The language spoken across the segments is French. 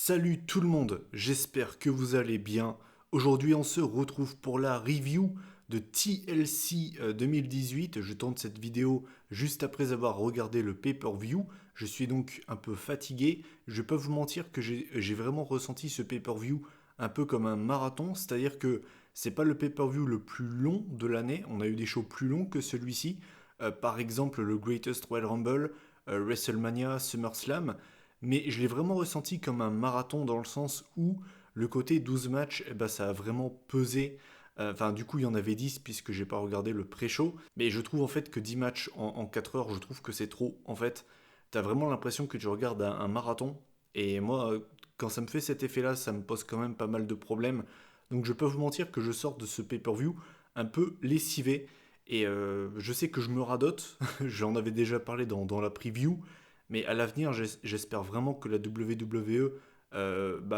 Salut tout le monde, j'espère que vous allez bien. Aujourd'hui on se retrouve pour la review de TLC 2018. Je tourne cette vidéo juste après avoir regardé le pay-per-view. Je suis donc un peu fatigué. Je peux vous mentir que j'ai vraiment ressenti ce pay-per-view un peu comme un marathon. C'est-à-dire que c'est pas le pay-per-view le plus long de l'année. On a eu des shows plus longs que celui-ci. Par exemple le Greatest Royal Rumble, WrestleMania, SummerSlam. Mais je l'ai vraiment ressenti comme un marathon dans le sens où le côté 12 matchs, eh ben, ça a vraiment pesé. Enfin, du coup, il y en avait 10 puisque j'ai pas regardé le pré-show. Mais je trouve en fait que 10 matchs en 4 heures, je trouve que c'est trop. En fait, t'as vraiment l'impression que tu regardes un marathon. Et moi, quand ça me fait cet effet-là, ça me pose quand même pas mal de problèmes. Donc je peux vous mentir que je sors de ce pay-per-view un peu lessivé. Et je sais que je me radote. J'en avais déjà parlé dans la preview. Mais à l'avenir, j'espère vraiment que la WWE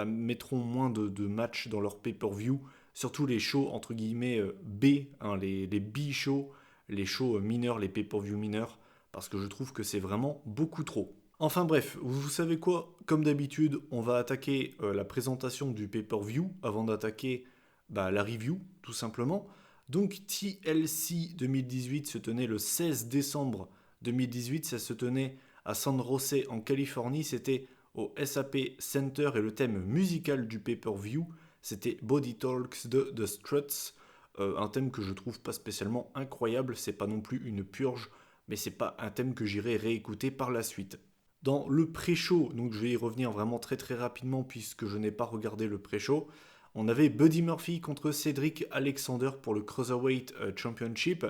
mettront moins de matchs dans leur pay-per-view, surtout les shows entre guillemets B, hein, les B-shows, les shows mineurs, les pay-per-view mineurs, parce que je trouve que c'est vraiment beaucoup trop. Enfin bref, vous savez quoi? Comme d'habitude, on va attaquer la présentation du pay-per-view avant d'attaquer la review, tout simplement. Donc TLC 2018 se tenait le 16 décembre 2018, ça se tenait à San José en Californie, c'était au SAP Center et le thème musical du pay-per-view, c'était Body Talks de The Struts, un thème que je trouve pas spécialement incroyable, c'est pas non plus une purge, mais c'est pas un thème que j'irai réécouter par la suite. Dans le pré-show, donc je vais y revenir vraiment très très rapidement puisque je n'ai pas regardé le pré-show, on avait Buddy Murphy contre Cedric Alexander pour le Cruiserweight Championship.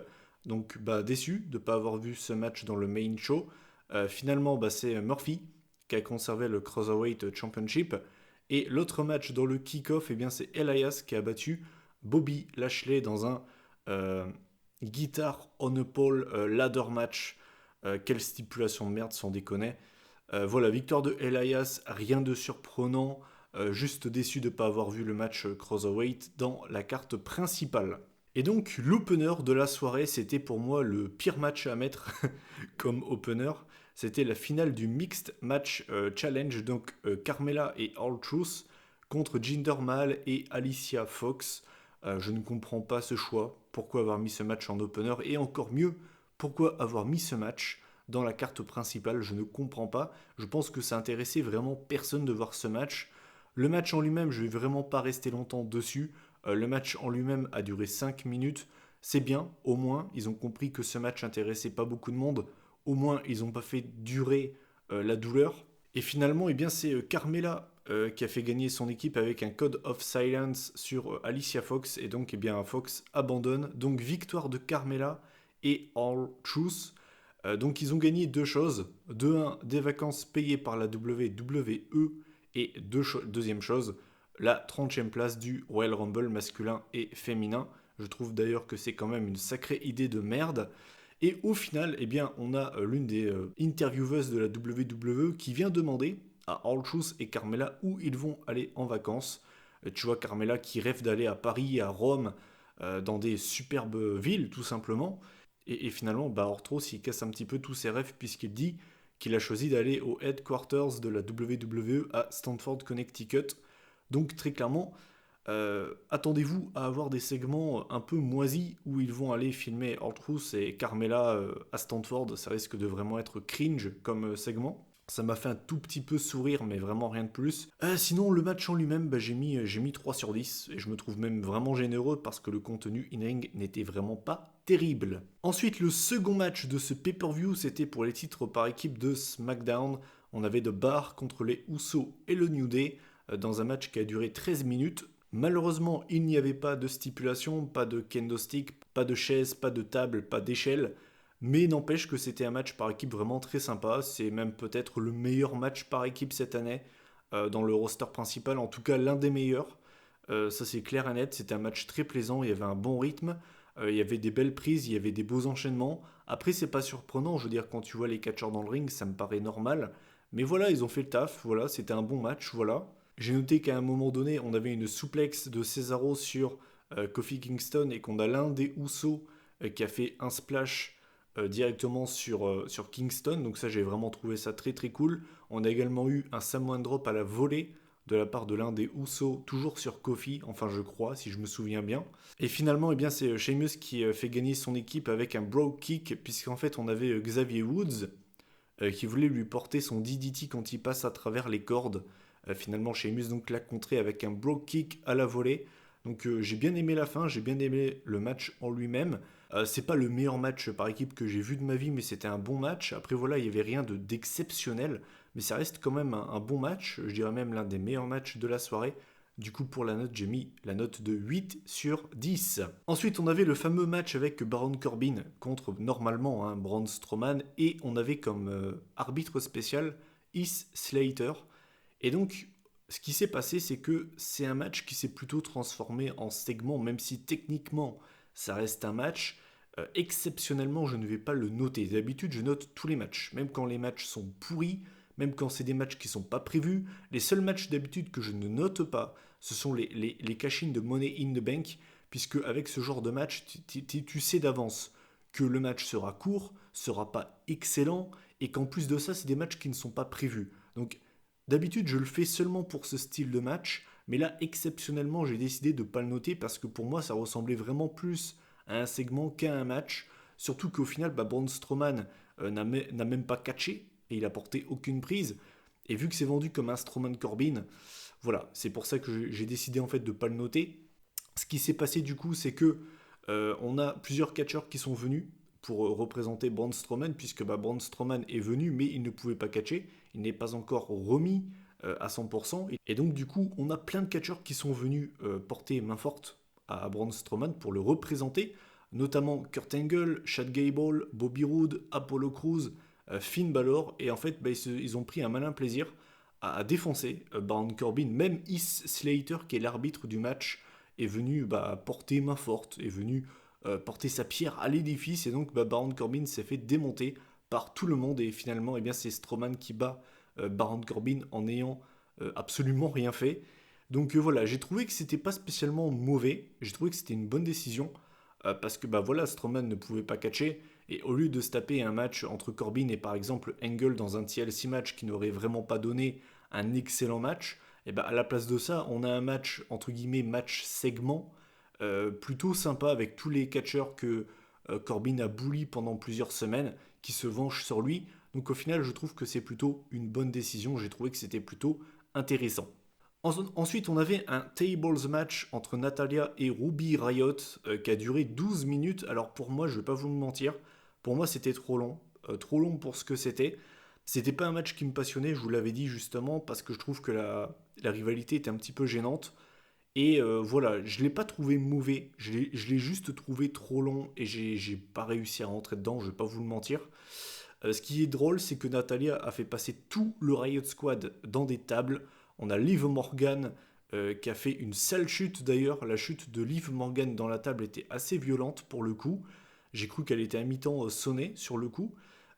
Donc déçu de ne pas avoir vu ce match dans le main show. Finalement, c'est Murphy qui a conservé le Cruiserweight Championship. Et l'autre match dans le kick-off, eh bien, c'est Elias qui a battu Bobby Lashley dans un guitar on a pole ladder match. Quelle stipulation de merde, sans déconner. Voilà, victoire de Elias, rien de surprenant. Juste déçu de ne pas avoir vu le match Cruiserweight dans la carte principale. Et donc, l'opener de la soirée, c'était pour moi le pire match à mettre comme opener. C'était la finale du Mixed Match Challenge, donc Carmella et R-Truth contre Jinder Mahal et Alicia Fox. Je ne comprends pas ce choix. Pourquoi avoir mis ce match en opener? Et encore mieux, pourquoi avoir mis ce match dans la carte principale? Je ne comprends pas. Je pense que ça intéressait vraiment personne de voir ce match. Le match en lui-même, je vais vraiment pas rester longtemps dessus. Le match en lui-même a duré 5 minutes. C'est bien, au moins, ils ont compris que ce match intéressait pas beaucoup de monde. Au moins, ils n'ont pas fait durer la douleur. Et finalement, eh bien, c'est Carmella qui a fait gagner son équipe avec un code of silence sur Alicia Fox. Et donc, eh bien, Fox abandonne. Donc, victoire de Carmella et All Truth. Donc, ils ont gagné deux choses. De un, des vacances payées par la WWE. Et deuxième chose, la 30e place du Royal Rumble masculin et féminin. Je trouve d'ailleurs que c'est quand même une sacrée idée de merde. Et au final, eh bien, on a l'une des intervieweuses de la WWE qui vient demander à R-Truth et Carmella où ils vont aller en vacances. Tu vois Carmella qui rêve d'aller à Paris, à Rome, dans des superbes villes tout simplement. Et finalement, R-Truth il casse un petit peu tous ses rêves puisqu'il dit qu'il a choisi d'aller au headquarters de la WWE à Stamford, Connecticut. Donc très clairement, attendez-vous à avoir des segments un peu moisis où ils vont aller filmer R-Truth et Carmella à Stanford. Ça risque de vraiment être cringe comme segment. Ça m'a fait un tout petit peu sourire, mais vraiment rien de plus. Sinon, le match en lui-même, j'ai mis 3 sur 10. Et je me trouve même vraiment généreux parce que le contenu in-ring n'était vraiment pas terrible. Ensuite, le second match de ce pay-per-view, c'était pour les titres par équipe de SmackDown. On avait de Bar contre les Usos et le New Day dans un match qui a duré 13 minutes. Malheureusement, il n'y avait pas de stipulation, pas de kendo stick, pas de chaise, pas de table, pas d'échelle. Mais n'empêche que c'était un match par équipe vraiment très sympa. C'est même peut-être le meilleur match par équipe cette année dans le roster principal. En tout cas, l'un des meilleurs. Ça, c'est clair et net. C'était un match très plaisant. Il y avait un bon rythme. Il y avait des belles prises. Il y avait des beaux enchaînements. Après, c'est pas surprenant. Je veux dire, quand tu vois les catcheurs dans le ring, ça me paraît normal. Mais voilà, ils ont fait le taf. Voilà, c'était un bon match. Voilà. J'ai noté qu'à un moment donné, on avait une souplex de Cesaro sur Kofi Kingston et qu'on a l'un des Usos qui a fait un splash directement sur Kingston. Donc ça, j'ai vraiment trouvé ça très très cool. On a également eu un Samoan Drop à la volée de la part de l'un des Usos, toujours sur Kofi, enfin je crois, si je me souviens bien. Et finalement, eh bien, c'est Sheamus qui fait gagner son équipe avec un Brogue Kick, puisqu'en fait on avait Xavier Woods qui voulait lui porter son DDT quand il passe à travers les cordes. Finalement, Sheamus donc l'a contré avec un Brogue Kick à la volée. Donc j'ai bien aimé la fin, j'ai bien aimé le match en lui-même. C'est pas le meilleur match par équipe que j'ai vu de ma vie, mais c'était un bon match. Après voilà, il n'y avait rien d'exceptionnel, mais ça reste quand même un bon match. Je dirais même l'un des meilleurs matchs de la soirée. Du coup, pour la note, j'ai mis la note de 8 sur 10. Ensuite, on avait le fameux match avec Baron Corbin contre, normalement, Braun Strowman. Et on avait comme arbitre spécial Heath Slater. Et donc, ce qui s'est passé, c'est que c'est un match qui s'est plutôt transformé en segment, même si techniquement, ça reste un match. Exceptionnellement, je ne vais pas le noter. D'habitude, je note tous les matchs, même quand les matchs sont pourris, même quand c'est des matchs qui ne sont pas prévus. Les seuls matchs d'habitude que je ne note pas, ce sont les cash-in de Money in the Bank, puisque avec ce genre de match, tu sais d'avance que le match sera court, sera pas excellent, et qu'en plus de ça, c'est des matchs qui ne sont pas prévus. Donc, d'habitude, je le fais seulement pour ce style de match, mais là, exceptionnellement, j'ai décidé de ne pas le noter parce que pour moi, ça ressemblait vraiment plus à un segment qu'à un match. Surtout qu'au final, Braun Strowman n'a même pas catché et il a porté aucune prise. Et vu que c'est vendu comme un Strowman Corbin, voilà, c'est pour ça que j'ai décidé en fait de ne pas le noter. Ce qui s'est passé du coup, c'est que on a plusieurs catcheurs qui sont venus pour représenter Braun Strowman, puisque Braun Strowman est venu, mais il ne pouvait pas catcher. Il n'est pas encore remis à 100%. Et donc, du coup, on a plein de catcheurs qui sont venus porter main forte à Braun Strowman pour le représenter, notamment Kurt Angle, Chad Gable, Bobby Roode, Apollo Crews, Finn Balor. Et en fait, ils ont pris un malin plaisir à défoncer Baron Corbin. Même Heath Slater, qui est l'arbitre du match, est venu porter main forte, est venu porter sa pierre à l'édifice. Et donc, Baron Corbin s'est fait démonter par tout le monde. Et finalement, eh bien, c'est Strowman qui bat Baron Corbin en n'ayant absolument rien fait. Donc voilà, j'ai trouvé que c'était pas spécialement mauvais. J'ai trouvé que c'était une bonne décision. Parce que voilà, Strowman ne pouvait pas catcher. Et au lieu de se taper un match entre Corbin et par exemple Angle dans un TLC match qui n'aurait vraiment pas donné un excellent match, et à la place de ça, on a un match, entre guillemets, match segment, plutôt sympa avec tous les catcheurs que Corbin a bully pendant plusieurs semaines, qui se vengent sur lui. Donc au final, je trouve que c'est plutôt une bonne décision. J'ai trouvé que c'était plutôt intéressant. Ensuite, on avait un tables match entre Natalia et Ruby Riott qui a duré 12 minutes. Alors pour moi, je vais pas vous mentir, pour moi c'était trop long pour ce que c'était. C'était pas un match qui me passionnait, je vous l'avais dit justement, parce que je trouve que la rivalité était un petit peu gênante. Et voilà, je l'ai pas trouvé mauvais, je l'ai juste trouvé trop long et j'ai pas réussi à rentrer dedans, je vais pas vous le mentir. Ce qui est drôle, c'est que Natalia a fait passer tout le Riot Squad dans des tables. On a Liv Morgan qui a fait une sale chute d'ailleurs. La chute de Liv Morgan dans la table était assez violente pour le coup. J'ai cru qu'elle était à mi-temps sonnée sur le coup.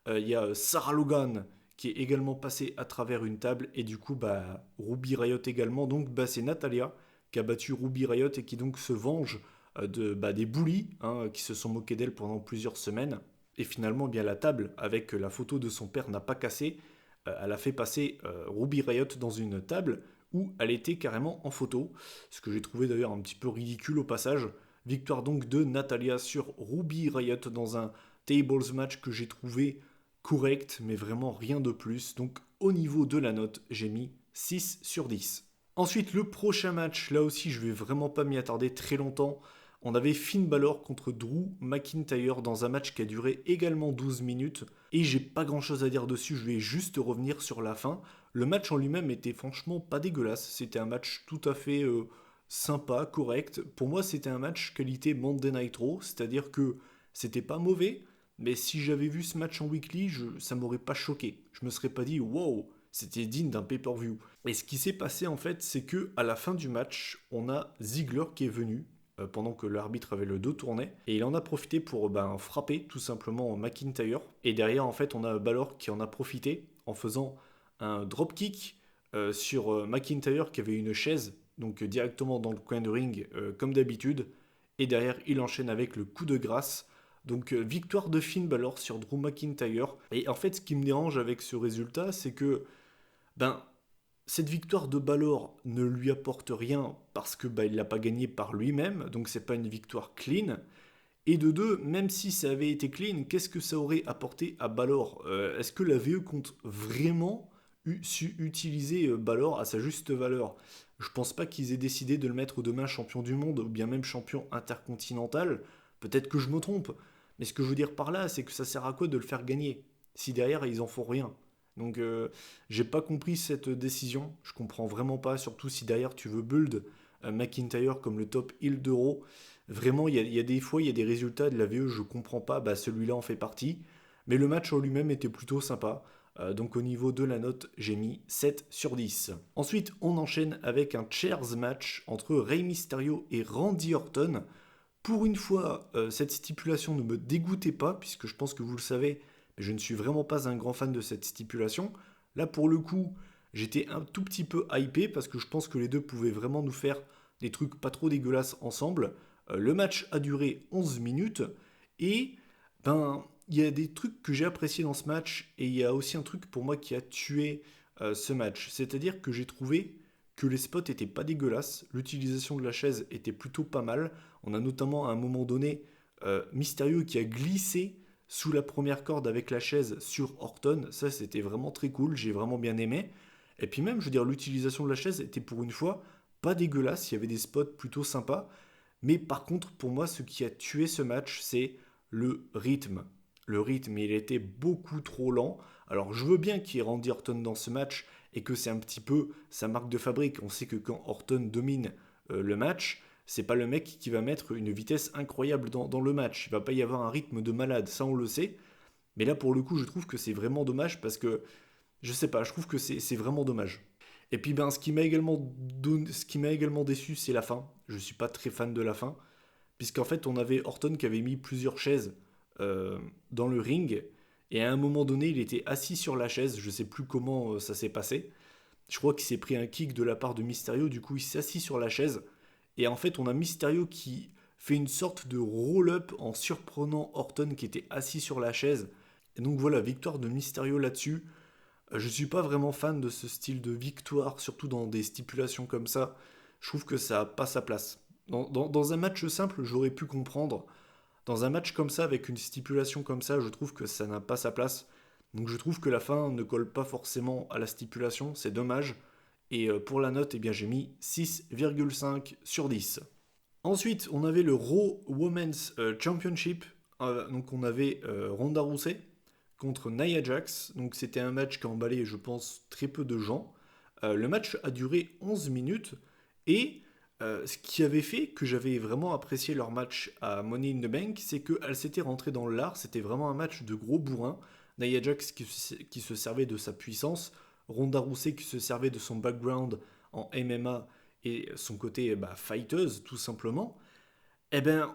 Il y a Sarah Logan qui est également passée à travers une table. Et du coup, Ruby Riott également. Donc c'est Natalia qui a battu Ruby Riott et qui donc se venge des bullies qui se sont moqués d'elle pendant plusieurs semaines. Et finalement, bien la table, avec la photo de son père, n'a pas cassé. Elle a fait passer Ruby Riott dans une table où elle était carrément en photo. Ce que j'ai trouvé d'ailleurs un petit peu ridicule au passage. Victoire donc de Natalia sur Ruby Riott dans un tables match que j'ai trouvé correct, mais vraiment rien de plus. Donc au niveau de la note, j'ai mis 6 sur 10. Ensuite, le prochain match, là aussi, je vais vraiment pas m'y attarder très longtemps. On avait Finn Balor contre Drew McIntyre dans un match qui a duré également 12 minutes. Et j'ai pas grand chose à dire dessus, je vais juste revenir sur la fin. Le match en lui-même était franchement pas dégueulasse. C'était un match tout à fait sympa, correct. Pour moi, c'était un match qualité Monday Night Raw, c'est-à-dire que c'était pas mauvais, mais si j'avais vu ce match en weekly, ça m'aurait pas choqué. Je me serais pas dit wow, c'était digne d'un pay-per-view. Et ce qui s'est passé en fait, c'est que à la fin du match, on a Ziggler qui est venu pendant que l'arbitre avait le dos tourné. Et il en a profité pour frapper tout simplement McIntyre. Et derrière, en fait, on a Balor qui en a profité en faisant un dropkick sur McIntyre qui avait une chaise, donc directement dans le coin de ring, comme d'habitude. Et derrière, il enchaîne avec le coup de grâce. Donc victoire de Finn Balor sur Drew McIntyre. Et en fait, ce qui me dérange avec ce résultat, c'est que Cette victoire de Balor ne lui apporte rien parce que il l'a pas gagné par lui-même, donc c'est pas une victoire clean. Et de deux, même si ça avait été clean, qu'est-ce que ça aurait apporté à Balor? Est-ce que la VE compte vraiment su utiliser Balor à sa juste valeur? Je pense pas qu'ils aient décidé de le mettre demain champion du monde ou bien même champion intercontinental. Peut-être que je me trompe. Mais ce que je veux dire par là, c'est que ça sert à quoi de le faire gagner si derrière ils en font rien? Donc j'ai pas compris cette décision. Je comprends vraiment pas, surtout si derrière tu veux build McIntyre comme le top heel d'Euro. Vraiment, il y a des fois, il y a des résultats de la VE, je comprends pas, celui-là en fait partie. Mais le match en lui-même était plutôt sympa. Donc au niveau de la note, j'ai mis 7 sur 10. Ensuite, on enchaîne avec un chairs match entre Rey Mysterio et Randy Orton. Pour une fois, cette stipulation ne me dégoûtait pas, puisque je pense que vous le savez, mais je ne suis vraiment pas un grand fan de cette stipulation. Là, pour le coup, j'étais un tout petit peu hypé, parce que je pense que les deux pouvaient vraiment nous faire des trucs pas trop dégueulasses ensemble. Le match a duré 11 minutes, et il y a des trucs que j'ai appréciés dans ce match, et il y a aussi un truc pour moi qui a tué ce match. C'est-à-dire que j'ai trouvé que les spots étaient pas dégueulasses, l'utilisation de la chaise était plutôt pas mal. On a notamment à un moment donné Mysterio qui a glissé sous la première corde avec la chaise sur Orton. Ça, c'était vraiment très cool, j'ai vraiment bien aimé. Et puis même, je veux dire, l'utilisation de la chaise était pour une fois pas dégueulasse, il y avait des spots plutôt sympas. Mais par contre, pour moi, ce qui a tué ce match, c'est le rythme. Le rythme, il était beaucoup trop lent. Alors, je veux bien qu'il y ait Randy Orton dans ce match et que c'est un petit peu sa marque de fabrique. On sait que quand Orton domine le match, c'est pas le mec qui va mettre une vitesse incroyable dans le match. Il va pas y avoir un rythme de malade, ça on le sait. Mais là, pour le coup, je trouve que c'est vraiment dommage parce que, je sais pas, je trouve que c'est vraiment dommage. Et puis, ce qui m'a également déçu, c'est la fin. Je suis pas très fan de la fin, puisqu'en fait, on avait Orton qui avait mis plusieurs chaises dans le ring, et à un moment donné, il était assis sur la chaise. Je sais plus comment ça s'est passé. Je crois qu'il s'est pris un kick de la part de Mysterio, du coup, il s'est assis sur la chaise. Et en fait, on a Mysterio qui fait une sorte de roll-up en surprenant Orton qui était assis sur la chaise. Et donc voilà, victoire de Mysterio là-dessus. Je suis pas vraiment fan de ce style de victoire, surtout dans des stipulations comme ça. Je trouve que ça n'a pas sa place. Dans un match simple, j'aurais pu comprendre. Dans un match comme ça, avec une stipulation comme ça, je trouve que ça n'a pas sa place. Donc je trouve que la fin ne colle pas forcément à la stipulation, c'est dommage. Et pour la note, eh bien, j'ai mis 6,5 sur 10. Ensuite, on avait le Raw Women's Championship. Donc on avait Ronda Rousey contre Nia Jax. Donc c'était un match qui a emballé, je pense, très peu de gens. Le match a duré 11 minutes et ce qui avait fait que j'avais vraiment apprécié leur match à Money in the Bank, c'est qu'elles s'étaient rentrées dans l'art. C'était vraiment un match de gros bourrin. Nia Jax qui se servait de sa puissance, Ronda Rousey qui se servait de son background en MMA et son côté fighteuse tout simplement. Eh ben,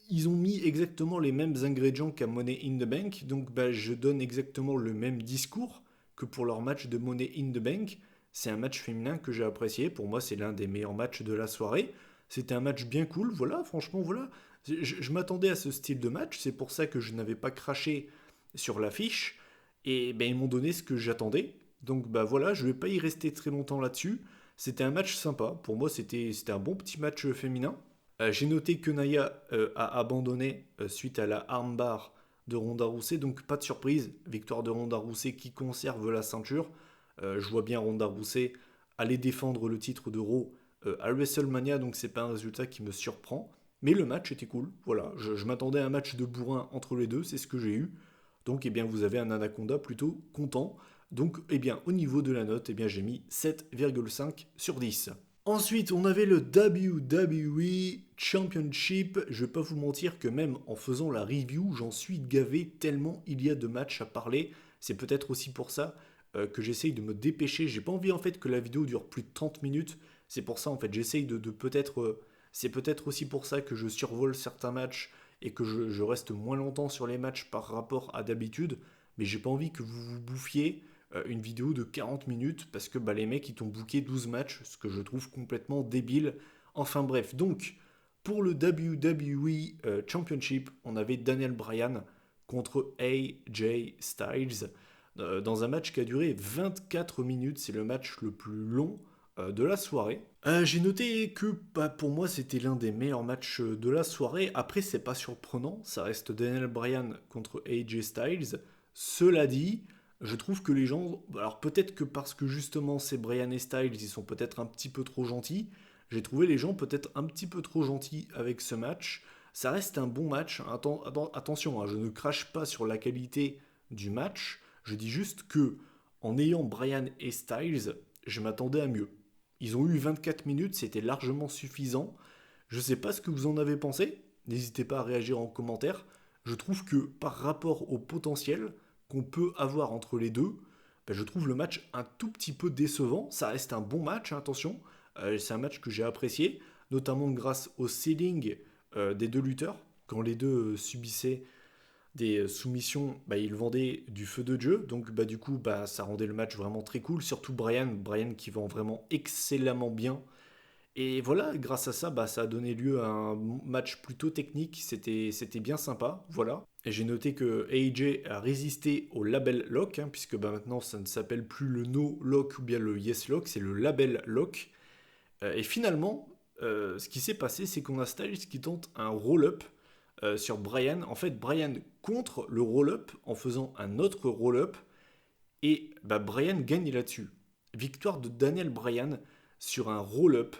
ils ont mis exactement les mêmes ingrédients qu'à Money in the Bank, donc je donne exactement le même discours que pour leur match de Money in the Bank. C'est un match féminin que j'ai apprécié, pour moi c'est l'un des meilleurs matchs de la soirée. C'était un match bien cool, voilà, franchement, voilà. Je m'attendais à ce style de match, c'est pour ça que je n'avais pas craché sur l'affiche, et ils m'ont donné ce que j'attendais. Donc voilà, je vais pas y rester très longtemps là-dessus. C'était un match sympa, pour moi c'était un bon petit match féminin. J'ai noté que Naya a abandonné suite à la armbar de Ronda Rousey, donc pas de surprise, victoire de Ronda Rousey qui conserve la ceinture. Je vois bien Ronda Rousey aller défendre le titre de Raw à WrestleMania, donc c'est pas un résultat qui me surprend. Mais le match était cool, voilà, je m'attendais à un match de bourrin entre les deux, c'est ce que j'ai eu. Donc vous avez un Anaconda plutôt content. Donc au niveau de la note, j'ai mis 7,5 sur 10. Ensuite, on avait le WWE Championship. Je vais pas vous mentir que même en faisant la review, j'en suis gavé tellement il y a de matchs à parler. C'est peut-être aussi pour ça que j'essaye de me dépêcher. J'ai pas envie en fait que la vidéo dure plus de 30 minutes. C'est pour ça en fait, j'essaye de peut-être... c'est peut-être aussi pour ça que je survole certains matchs et que je reste moins longtemps sur les matchs par rapport à d'habitude. Mais j'ai pas envie que vous vous bouffiez une vidéo de 40 minutes parce que les mecs ils t'ont booké 12 matchs, ce que je trouve complètement débile. Enfin bref, donc pour le WWE Championship, on avait Daniel Bryan contre AJ Styles. dans un match qui a duré 24 minutes. C'est le match le plus long de la soirée. J'ai noté que bah, pour moi c'était l'un des meilleurs matchs de la soirée. Après c'est pas surprenant, ça reste Daniel Bryan contre AJ Styles. Cela dit, je trouve que les gens, alors peut-être que parce que justement c'est Bryan et Styles, ils sont peut-être un petit peu trop gentils. J'ai trouvé les gens peut-être un petit peu trop gentils avec ce match. Ça reste un bon match. Attention, hein, je ne crache pas sur la qualité du match. Je dis juste que en ayant Bryan et Styles, je m'attendais à mieux. Ils ont eu 24 minutes, c'était largement suffisant. Je ne sais pas ce que vous en avez pensé. N'hésitez pas à réagir en commentaire. Je trouve que par rapport au potentiel qu'on peut avoir entre les deux, ben, je trouve le match un tout petit peu décevant. Ça reste un bon match, hein, attention. C'est un match que j'ai apprécié, notamment grâce au selling des deux lutteurs. Quand les deux subissaient des soumissions, bah, il vendait du feu de Dieu, donc bah, du coup bah, ça rendait le match vraiment très cool, surtout Brian qui vend vraiment excellemment bien. Et voilà, grâce à ça, bah, ça a donné lieu à un match plutôt technique, c'était bien sympa, voilà. Et j'ai noté que AJ a résisté au label lock, hein, puisque bah, maintenant ça ne s'appelle plus le no lock ou bien le yes lock, c'est le label lock. Et finalement, ce qui s'est passé, c'est qu'on a Styles qui tente un roll-up sur Brian. En fait, Brian contre le roll-up en faisant un autre roll-up. Et bah, Brian gagne là-dessus. Victoire de Daniel Bryan sur un roll-up.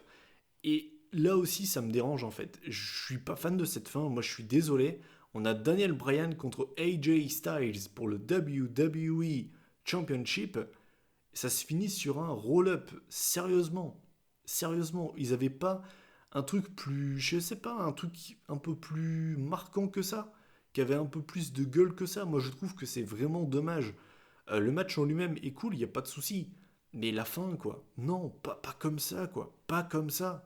Et là aussi, ça me dérange en fait. Je suis pas fan de cette fin. Moi, je suis désolé. On a Daniel Bryan contre AJ Styles pour le WWE Championship. Ça se finit sur un roll-up. Sérieusement. Sérieusement. Ils avaient pas un truc plus. Je sais pas, un truc un peu plus marquant que ça. Qui avait un peu plus de gueule que ça. Moi, je trouve que c'est vraiment dommage. Le match en lui-même est cool, il n'y a pas de souci. Mais la fin, quoi. Non, pas comme ça, quoi. Pas comme ça.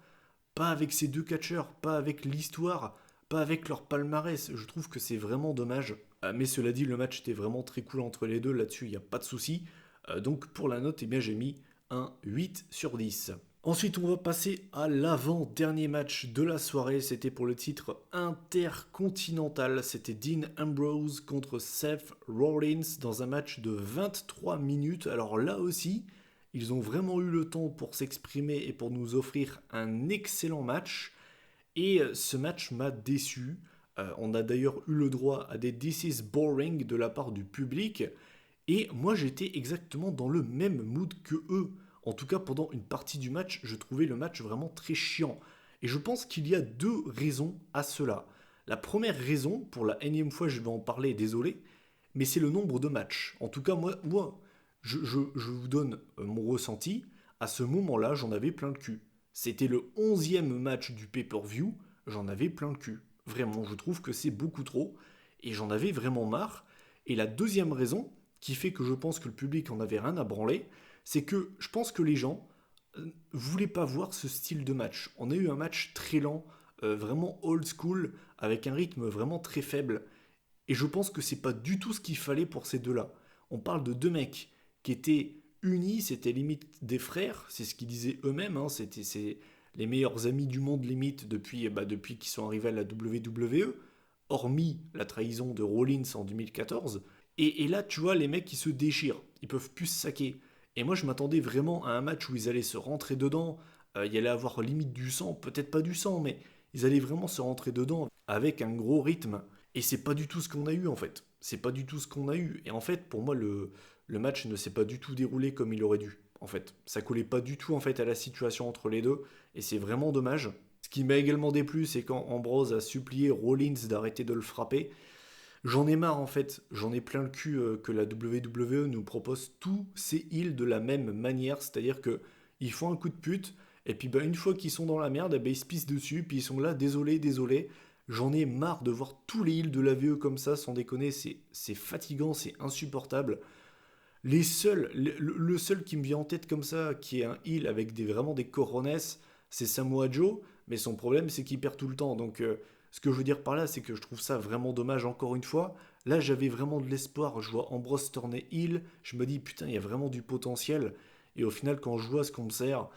Pas avec ces deux catcheurs, pas avec l'histoire, pas avec leur palmarès. Je trouve que c'est vraiment dommage. Mais cela dit, le match était vraiment très cool entre les deux. Là-dessus, il n'y a pas de souci. Donc pour la note, eh bien, j'ai mis un 8 sur 10. Ensuite, on va passer à l'avant-dernier match de la soirée. C'était pour le titre intercontinental. C'était Dean Ambrose contre Seth Rollins dans un match de 23 minutes. Alors là aussi, ils ont vraiment eu le temps pour s'exprimer et pour nous offrir un excellent match. Et ce match m'a déçu. On a d'ailleurs eu le droit à des This is boring de la part du public. Et moi, j'étais exactement dans le même mood que eux. En tout cas, pendant une partie du match, je trouvais le match vraiment très chiant. Et je pense qu'il y a deux raisons à cela. La première raison, pour la énième fois, je vais en parler, désolé, mais c'est le nombre de matchs. En tout cas, moi je vous donne mon ressenti. À ce moment-là, j'en avais plein le cul. C'était le 11e match du pay-per-view, j'en avais plein le cul. Vraiment, je trouve que c'est beaucoup trop. Et j'en avais vraiment marre. Et la deuxième raison, qui fait que je pense que le public en avait rien à branler, c'est que je pense que les gens voulaient pas voir ce style de match. On a eu un match très lent, vraiment old school, avec un rythme vraiment très faible. Et je pense que c'est pas du tout ce qu'il fallait pour ces deux-là. On parle de deux mecs qui étaient unis, c'était limite des frères, c'est ce qu'ils disaient eux-mêmes, hein, c'est les meilleurs amis du monde limite depuis qu'ils sont arrivés à la WWE, hormis la trahison de Rollins en 2014. Et là, tu vois, les mecs qui se déchirent, ils peuvent plus se saquer. Et moi, je m'attendais vraiment à un match où ils allaient se rentrer dedans, il y allait avoir limite du sang, peut-être pas du sang, mais ils allaient vraiment se rentrer dedans avec un gros rythme. Et c'est pas du tout ce qu'on a eu en fait. C'est pas du tout ce qu'on a eu. Et en fait, pour moi, le match ne s'est pas du tout déroulé comme il aurait dû. En fait, ça collait pas du tout en fait à la situation entre les deux. Et c'est vraiment dommage. Ce qui m'a également déplu, c'est quand Ambrose a supplié Rollins d'arrêter de le frapper. J'en ai marre en fait, j'en ai plein le cul que la WWE nous propose tous ces heals de la même manière, c'est-à-dire que ils font un coup de pute, et puis bah, une fois qu'ils sont dans la merde, bah, ils se pissent dessus, puis ils sont là, désolé, désolé. J'en ai marre de voir tous les heals de la VE comme ça, sans déconner, c'est fatigant, c'est insupportable. Le seul qui me vient en tête comme ça, qui est un heal avec vraiment des coronets, c'est Samoa Joe, mais son problème c'est qu'il perd tout le temps. Donc ce que je veux dire par là, c'est que je trouve ça vraiment dommage encore une fois. Là j'avais vraiment de l'espoir, je vois Ambrose tourner heal, je me dis putain il y a vraiment du potentiel. Et au final quand je vois ce qu'on me sert,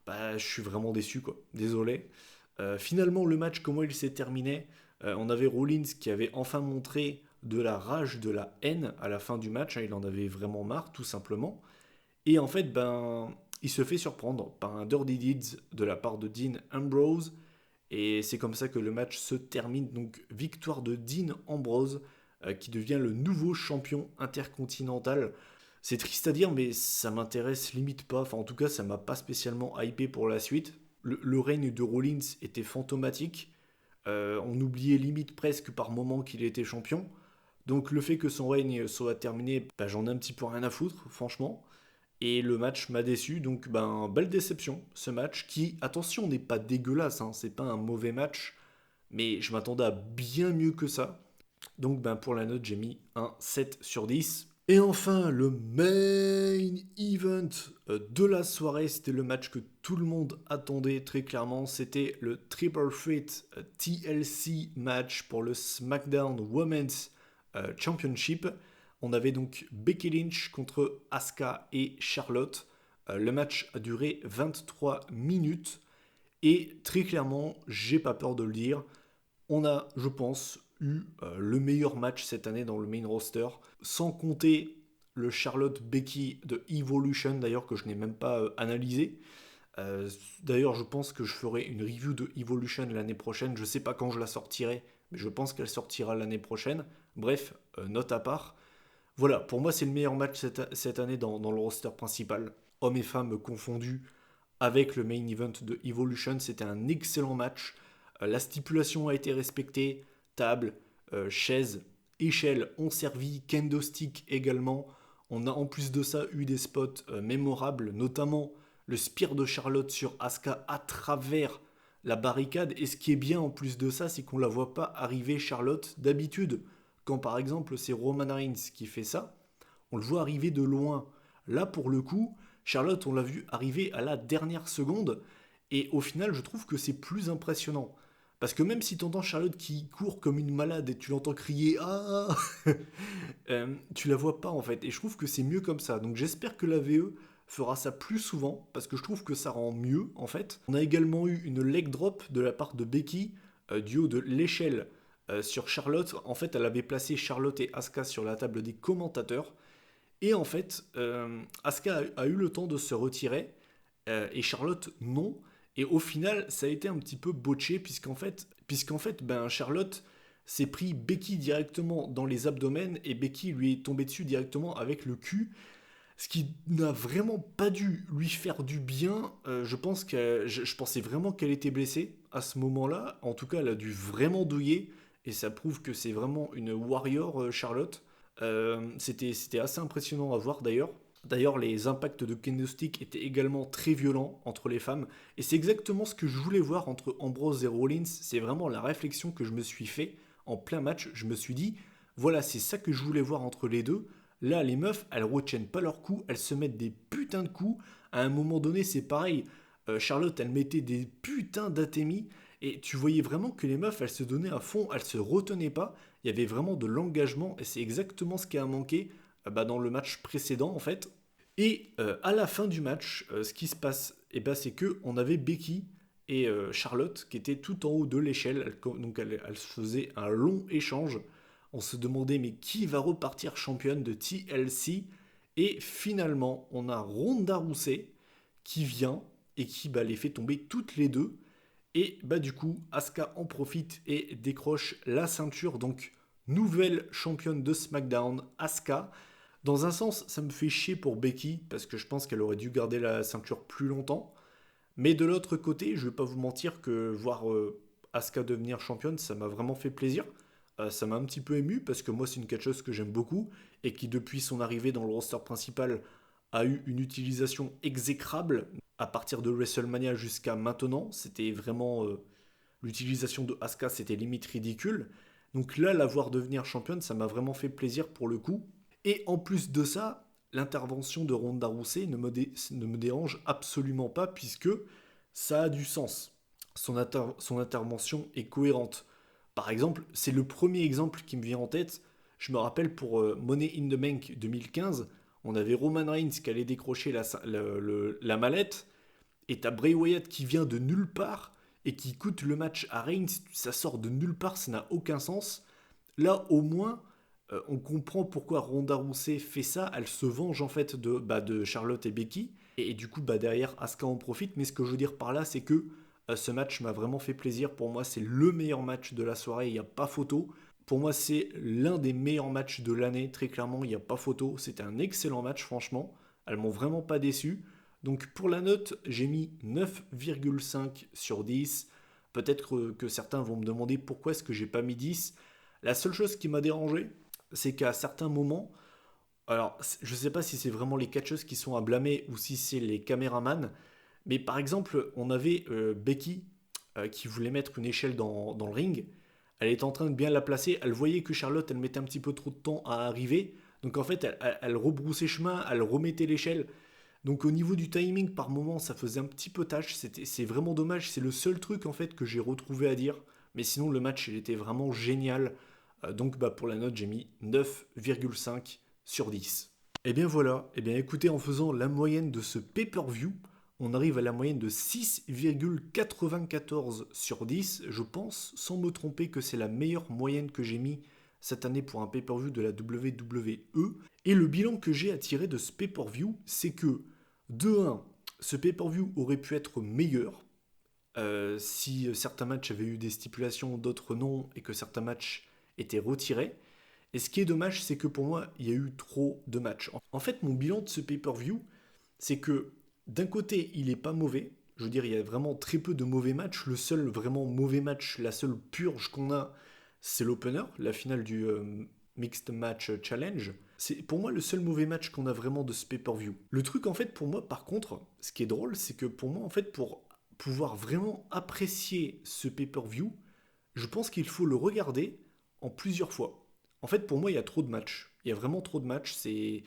bah je suis vraiment déçu quoi, désolé. Finalement le match comment il s'est terminé, on avait Rollins qui avait enfin montré de la rage, de la haine à la fin du match. Il en avait vraiment marre, tout simplement. Et en fait, il se fait surprendre par un Dirty Deeds de la part de Dean Ambrose. Et c'est comme ça que le match se termine. Donc, victoire de Dean Ambrose, qui devient le nouveau champion intercontinental. C'est triste à dire, mais ça m'intéresse limite pas. Enfin, en tout cas, ça m'a pas spécialement hypé pour la suite. Le règne de Rollins était fantomatique. On oubliait limite presque par moment qu'il était champion. Donc le fait que son règne soit terminé, j'en ai un petit peu rien à foutre, franchement. Et le match m'a déçu, donc belle déception, ce match, qui, attention, n'est pas dégueulasse, hein, c'est pas un mauvais match, mais je m'attendais à bien mieux que ça. Donc pour la note, j'ai mis un 7 sur 10. Et enfin, le main event de la soirée, c'était le match que tout le monde attendait très clairement. C'était le Triple Threat TLC match pour le SmackDown Women's Championship. On avait donc Becky Lynch contre Asuka et Charlotte. Le match a duré 23 minutes. Et très clairement, j'ai pas peur de le dire, on a, je pense, eu le meilleur match cette année dans le main roster, sans compter le Charlotte Becky de Evolution, d'ailleurs, que je n'ai même pas analysé. D'ailleurs, je pense que je ferai une review de Evolution l'année prochaine. Je ne sais pas quand je la sortirai, mais je pense qu'elle sortira l'année prochaine. Bref, note à part. Voilà, pour moi, c'est le meilleur match cette année dans le roster principal. Hommes et femmes confondus avec le main event de Evolution. C'était un excellent match. La stipulation a été respectée. Table, chaise, échelle ont servi. Kendo stick également. On a en plus de ça eu des spots mémorables, notamment le spear de Charlotte sur Asuka à travers la barricade. Et ce qui est bien en plus de ça, c'est qu'on ne la voit pas arriver Charlotte d'habitude. Quand par exemple c'est Roman Reigns qui fait ça, on le voit arriver de loin. Là pour le coup, Charlotte on l'a vu arriver à la dernière seconde. Et au final je trouve que c'est plus impressionnant. Parce que même si tu entends Charlotte qui court comme une malade et tu l'entends crier ah tu la vois pas en fait. Et je trouve que c'est mieux comme ça. Donc j'espère que la VE fera ça plus souvent parce que je trouve que ça rend mieux en fait. On a également eu une leg drop de la part de Becky du haut de l'échelle sur Charlotte. En fait, elle avait placé Charlotte et Asuka sur la table des commentateurs. Et en fait, Asuka a eu le temps de se retirer et Charlotte non. Et au final, ça a été un petit peu botché puisqu'en fait Charlotte s'est pris Becky directement dans les abdomens et Becky lui est tombée dessus directement avec le cul. Ce qui n'a vraiment pas dû lui faire du bien. Je pensais vraiment qu'elle était blessée à ce moment-là. En tout cas, elle a dû vraiment douiller. Et ça prouve que c'est vraiment une warrior, Charlotte. C'était assez impressionnant à voir d'ailleurs. D'ailleurs, les impacts de kendo stick étaient également très violents entre les femmes. Et c'est exactement ce que je voulais voir entre Ambrose et Rollins. C'est vraiment la réflexion que je me suis fait en plein match. Je me suis dit, voilà, c'est ça que je voulais voir entre les deux. Là, les meufs, elles retiennent pas leurs coups, elles se mettent des putains de coups. À un moment donné, c'est pareil. Charlotte, elle mettait des putains d'atémies. Et tu voyais vraiment que les meufs, elles se donnaient à fond, elles se retenaient pas. Il y avait vraiment de l'engagement. Et c'est exactement ce qui a manqué dans le match précédent, en fait. Et à la fin du match, ce qui se passe, c'est que on avait Becky et Charlotte qui étaient tout en haut de l'échelle. Donc elles se faisaient un long échange. On se demandait mais qui va repartir championne de TLC. Et finalement, on a Ronda Rousey qui vient et qui les fait tomber toutes les deux. Et du coup, Asuka en profite et décroche la ceinture. Donc, nouvelle championne de SmackDown, Asuka. Dans un sens, ça me fait chier pour Becky, parce que je pense qu'elle aurait dû garder la ceinture plus longtemps. Mais de l'autre côté, je vais pas vous mentir que voir Asuka devenir championne, ça m'a vraiment fait plaisir. Ça m'a un petit peu ému, parce que moi, c'est une catcheuse que j'aime beaucoup, et qui, depuis son arrivée dans le roster principal, a eu une utilisation exécrable. À partir de WrestleMania jusqu'à maintenant, c'était vraiment... l'utilisation de Asuka, c'était limite ridicule. Donc là, la voir devenir championne, ça m'a vraiment fait plaisir pour le coup. Et en plus de ça, l'intervention de Ronda Rousey ne me dérange absolument pas puisque ça a du sens. Son intervention est cohérente. Par exemple, c'est le premier exemple qui me vient en tête. Je me rappelle pour Money in the Bank 2015, on avait Roman Reigns qui allait décrocher la mallette, et t'as Bray Wyatt qui vient de nulle part et qui coûte le match à Reigns. Ça sort de nulle part, ça n'a aucun sens. Là, au moins, On comprend pourquoi Ronda Rousey fait ça, elle se venge en fait de Charlotte et Becky, et du coup derrière Asuka en profite, mais ce que je veux dire par là c'est que ce match m'a vraiment fait plaisir, pour moi c'est le meilleur match de la soirée, il n'y a pas photo, pour moi c'est l'un des meilleurs matchs de l'année, très clairement il n'y a pas photo, c'était un excellent match franchement, elles m'ont vraiment pas déçu, donc pour la note j'ai mis 9,5 sur 10, peut-être que certains vont me demander pourquoi est-ce que j'ai pas mis 10, la seule chose qui m'a dérangé, c'est qu'à certains moments, alors je sais pas si c'est vraiment les catcheuses qui sont à blâmer ou si c'est les caméramans, mais par exemple, on avait Becky qui voulait mettre une échelle dans le ring. Elle était en train de bien la placer. Elle voyait que Charlotte, elle mettait un petit peu trop de temps à arriver. Donc en fait, elle rebroussait chemin, elle remettait l'échelle. Donc au niveau du timing, par moment, ça faisait un petit peu tâche. C'est vraiment dommage. C'est le seul truc en fait que j'ai retrouvé à dire. Mais sinon, le match, il était vraiment génial. Donc pour la note, j'ai mis 9,5 sur 10. Et bien voilà. Et bien écoutez, en faisant la moyenne de ce pay-per-view, on arrive à la moyenne de 6,94 sur 10. Je pense, sans me tromper, que c'est la meilleure moyenne que j'ai mis cette année pour un pay-per-view de la WWE. Et le bilan que j'ai à tirer de ce pay-per-view, c'est que, de 1, ce pay-per-view aurait pu être meilleur si certains matchs avaient eu des stipulations, d'autres non, et que certains matchs étaient retirés. Et ce qui est dommage, c'est que pour moi, il y a eu trop de matchs. En fait, mon bilan de ce pay-per-view, c'est que d'un côté, il est pas mauvais. Je veux dire, il y a vraiment très peu de mauvais matchs. Le seul vraiment mauvais match, la seule purge qu'on a, c'est l'opener, la finale du Mixed Match Challenge. C'est pour moi le seul mauvais match qu'on a vraiment de ce pay-per-view. Le truc en fait pour moi par contre, ce qui est drôle, c'est que pour moi en fait pour pouvoir vraiment apprécier ce pay-per-view, je pense qu'il faut le regarder en plusieurs fois. En fait pour moi il y a trop de matchs. Il y a vraiment trop de matchs, c'est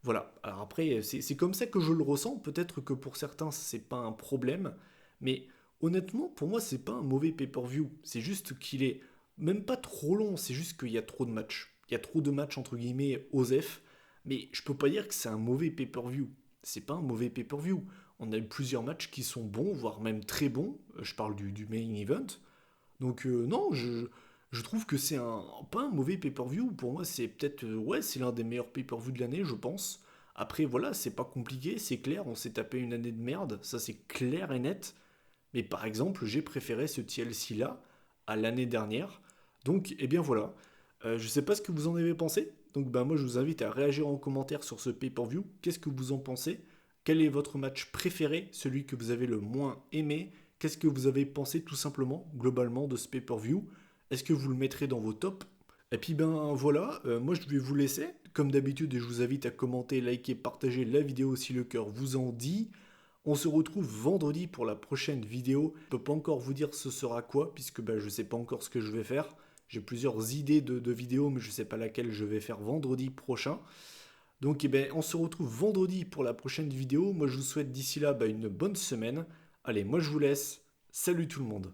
voilà. Alors après, c'est comme ça que je le ressens. Peut-être que pour certains, c'est pas un problème. Mais honnêtement, pour moi, c'est pas un mauvais pay-per-view. C'est juste qu'il est même pas trop long. C'est juste qu'il y a trop de matchs. Il y a trop de matchs, entre guillemets, OSEF. Mais je peux pas dire que c'est un mauvais pay-per-view. C'est pas un mauvais pay-per-view. On a eu plusieurs matchs qui sont bons, voire même très bons. Je parle du main event. Donc non, je trouve que c'est pas un mauvais pay-per-view. Pour moi, c'est peut-être ouais, c'est l'un des meilleurs pay-per-view de l'année, je pense. Après, voilà, c'est pas compliqué, c'est clair. On s'est tapé une année de merde, ça c'est clair et net. Mais par exemple, j'ai préféré ce TLC là à l'année dernière. Donc, eh bien voilà. Je sais pas ce que vous en avez pensé. Donc, moi, je vous invite à réagir en commentaire sur ce pay-per-view. Qu'est-ce que vous en pensez? Quel est votre match préféré, celui que vous avez le moins aimé? Qu'est-ce que vous avez pensé tout simplement, globalement, de ce pay-per-view? Est-ce que vous le mettrez dans vos tops? Et puis voilà, moi je vais vous laisser. Comme d'habitude, je vous invite à commenter, liker, partager la vidéo si le cœur vous en dit. On se retrouve vendredi pour la prochaine vidéo. Je peux pas encore vous dire ce sera quoi, puisque je sais pas encore ce que je vais faire. J'ai plusieurs idées de vidéos, mais je sais pas laquelle je vais faire vendredi prochain. Donc on se retrouve vendredi pour la prochaine vidéo. Moi je vous souhaite d'ici là une bonne semaine. Allez, moi je vous laisse. Salut tout le monde.